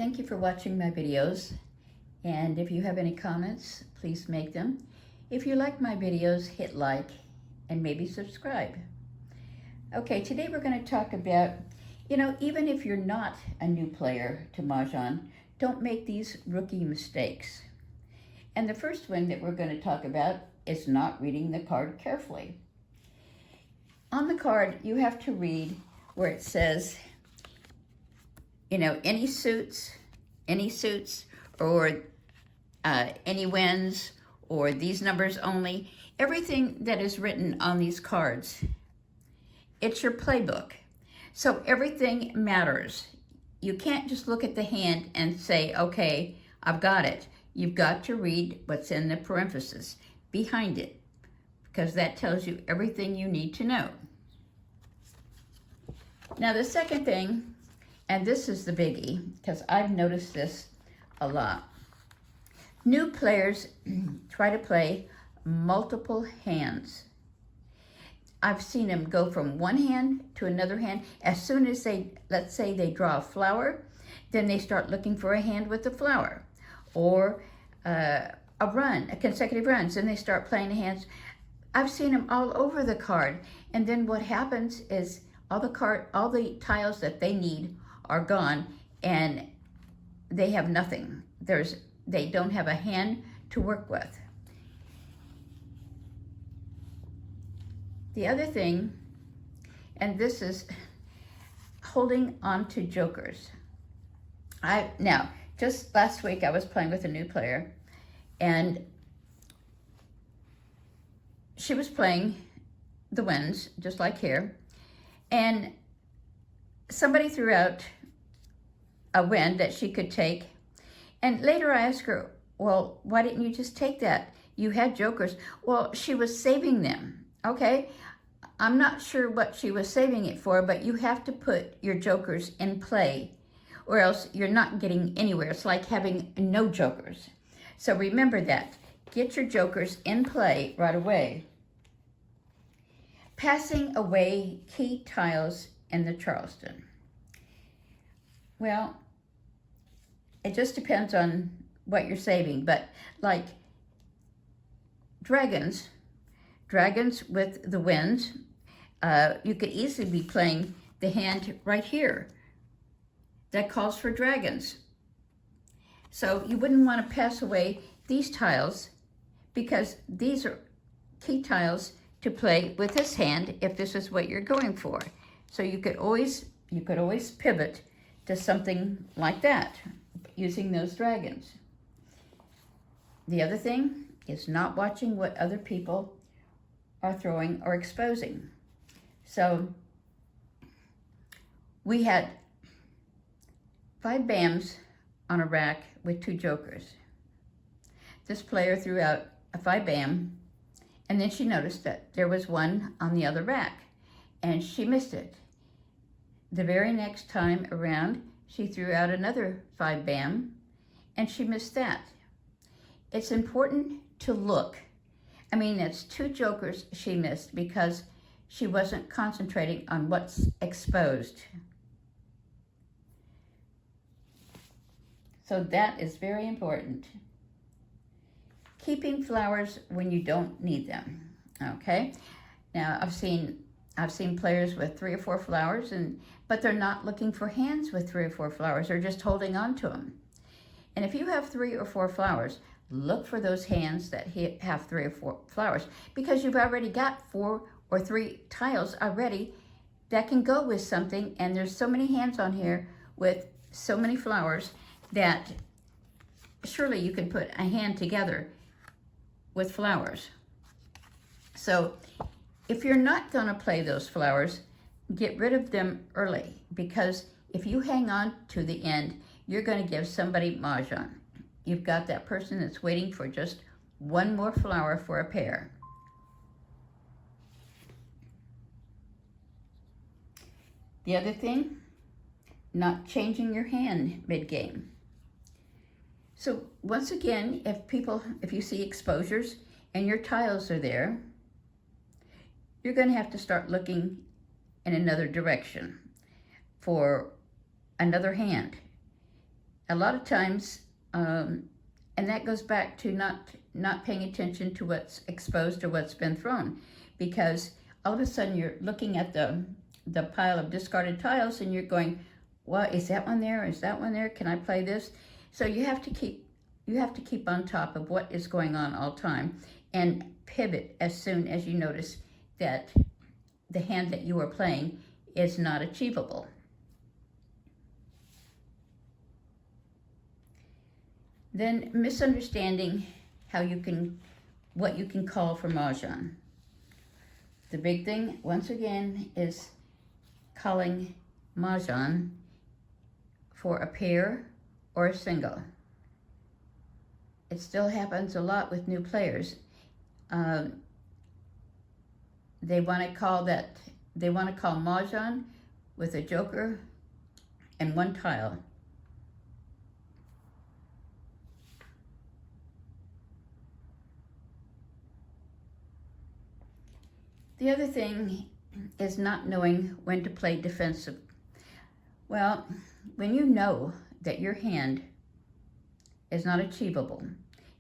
Thank you for watching my videos, and if you have any comments, please make them. If you like my videos, hit like and maybe subscribe. Okay, today we're going to talk about, even if you're not a new player to Mahjong, don't make these rookie mistakes. And the first one that we're going to talk about is not reading the card carefully. On the card, you have to read where it says, any suits, or any wins, or these numbers only. Everything that is written on these cards, it's your playbook. So everything matters. You can't just look at the hand and say, okay, I've got it. You've got to read what's in the parentheses behind it, because that tells you everything you need to know. Now the second thing, and this is the biggie, because I've noticed this a lot. New players try to play multiple hands. I've seen them go from one hand to another hand. As soon as let's say they draw a flower, then they start looking for a hand with the flower. Or a consecutive runs, and they start playing the hands. I've seen them all over the card. And then what happens is all the tiles that they need are gone, and they have nothing. They don't have a hand to work with. The other thing, and this is holding on to jokers. Now, just last week I was playing with a new player, and she was playing the wins, just like here, and somebody threw out a win that she could take. And later I asked her, well, why didn't you just take that? You had jokers. Well, she was saving them, okay? I'm not sure what she was saving it for, but you have to put your jokers in play, or else you're not getting anywhere. It's like having no jokers. So remember that. Get your jokers in play right away. Passing away key tiles in the Charleston. Well, it just depends on what you're saving, but like dragons with the winds, you could easily be playing the hand right here that calls for dragons. So you wouldn't want to pass away these tiles, because these are key tiles to play with this hand if this is what you're going for. So you could always pivot to something like that using those dragons. The other thing is not watching what other people are throwing or exposing. So we had 5 bams on a rack with 2 jokers. This player threw out a 5 bam, and then she noticed that there was one on the other rack, and she missed it. The very next time around, she threw out another 5 bam, and she missed that. It's important to look. I mean, that's 2 jokers she missed because she wasn't concentrating on what's exposed. So that is very important. Keeping flowers when you don't need them, okay? Now, I've seen players with 3 or 4 flowers, but they're not looking for hands with 3 or 4 flowers. They're just holding on to them. And if you have 3 or 4 flowers, look for those hands that have 3 or 4 flowers, because you've already got 4 or 3 tiles already that can go with something, and there's so many hands on here with so many flowers that surely you can put a hand together with flowers. So if you're not going to play those flowers, get rid of them early, because if you hang on to the end, you're going to give somebody Mahjong. You've got that person that's waiting for just one more flower for a pair. The other thing, not changing your hand mid-game. So once again, if you see exposures and your tiles are there, you're going to have to start looking in another direction for another hand. a lot of times, and that goes back to not paying attention to what's exposed or what's been thrown, because all of a sudden you're looking at the pile of discarded tiles and you're going, well, is that one there? Is that one there? Can I play this? So you have to keep on top of what is going on all the time and pivot as soon as you notice that the hand that you are playing is not achievable. Then misunderstanding what you can call for Mahjong. The big thing, once again, is calling Mahjong for a pair or a single. It still happens a lot with new players. They want to call Mahjong with a joker and one tile. The other thing is not knowing when to play defensive. Well, when you know that your hand is not achievable,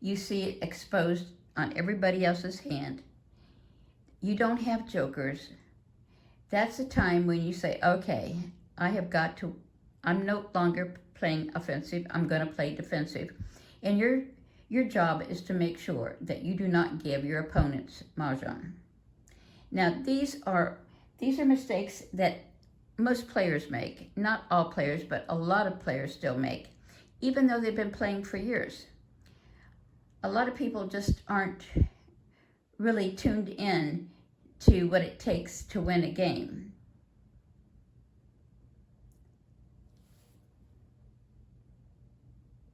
you see it exposed on everybody else's hand, you don't have jokers, that's the time when you say, okay, I'm no longer playing offensive, I'm going to play defensive. And your job is to make sure that you do not give your opponents Mahjong. Now, these are mistakes that most players make. Not all players, but a lot of players still make, even though they've been playing for years. A lot of people just aren't really tuned in to what it takes to win a game.